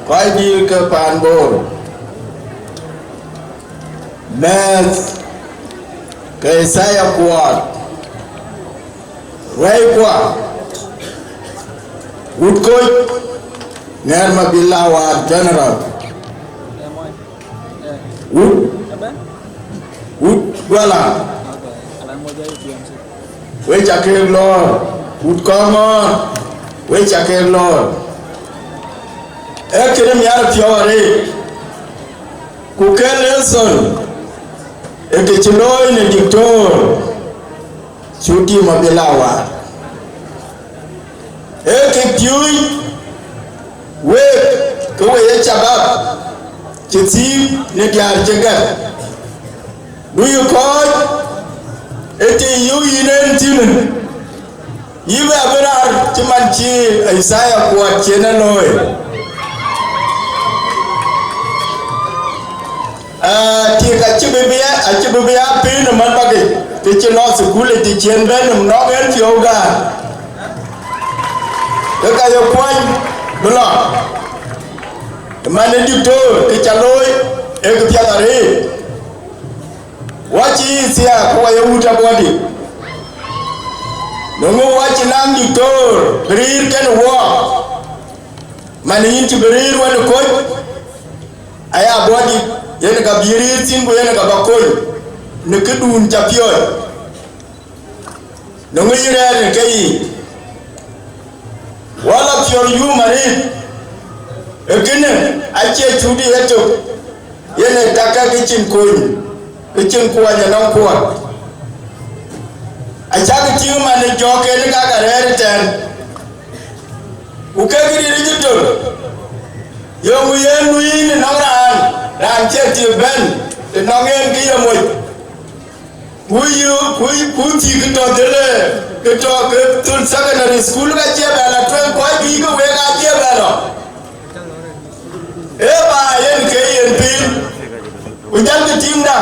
quay đi cơ pan bồ Math cái saya kuat quay qua út coi nghe Mabil Awar general út bala quay chặt kêu lo út con ngon quay chặt kêu lo cái này nhà phiêu rồi cụ kêu lesson cái chuyện lôi này dictor Chuti Mabil Awar cái phiêu we cái way chabab chitsi ne diar jagat do you call eti you inen tin yiba berar chimanchi Isaiah kuat chena noy ti ka chibibia pin man bagi ti chelo school ti chen ben no ben yoga ka yo kwan bla mane dictor ke chaloi e ke piatare wachi sia ko ya uta body nongo wachi nam dictor berir kan wa mane yinti berir wan ko aya body yen ka birir tin bo yen ka bakoy ne kedun chapio nongo yire kai wala pure you mari ekene ache chudi yeto yene taka kichin kuanya na kwa acha kiu mane joke ne ka karere ten ukagiri rigito yo yenu yin na ran cheti ben no ngen ki yo moy kuyi kito dele kito tun secondary school ga che bela twen ko bi ko we ga che bela ba yen ke yen pin ujan ke timda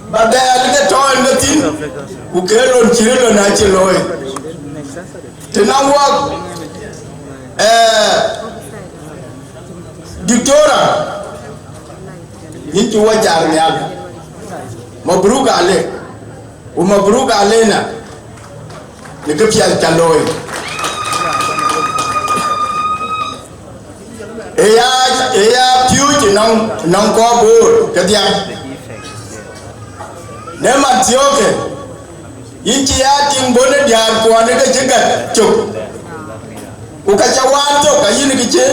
ba da ke to en tin ku ke lon chire na che loy tenangwa dictora yinti wajar nyal mabruk alena ne ke pial taloy eya piuji non ko bur kedia ne matioke yinti ya timbone dia ko ne ke jiga chuk ukachawanto kayini kiche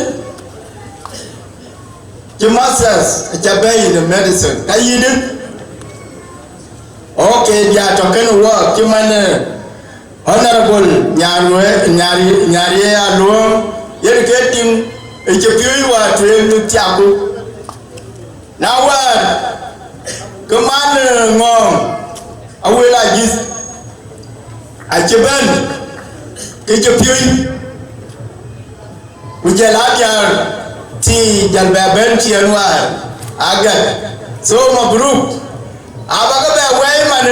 masters jabai the medicine kayini okay dia token work kimane honorable nyari ya lo yen keting ejepioi wa tren tiaku na wa kemana ngom awela gis ajeban ejepioi ujalatia ti jalbaben ti anwar aga so mabruk abaga be way man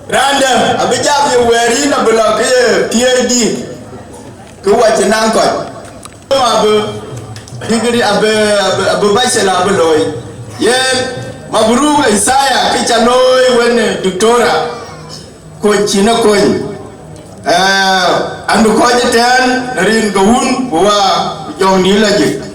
random abijab ye weri na blog PhD ko wati nan ko abu degree abu bachelor abu loy ye mabruk Isaiah kichaloy wen doctora ko china ko andu ko jeten rin gawun wa jong ni laje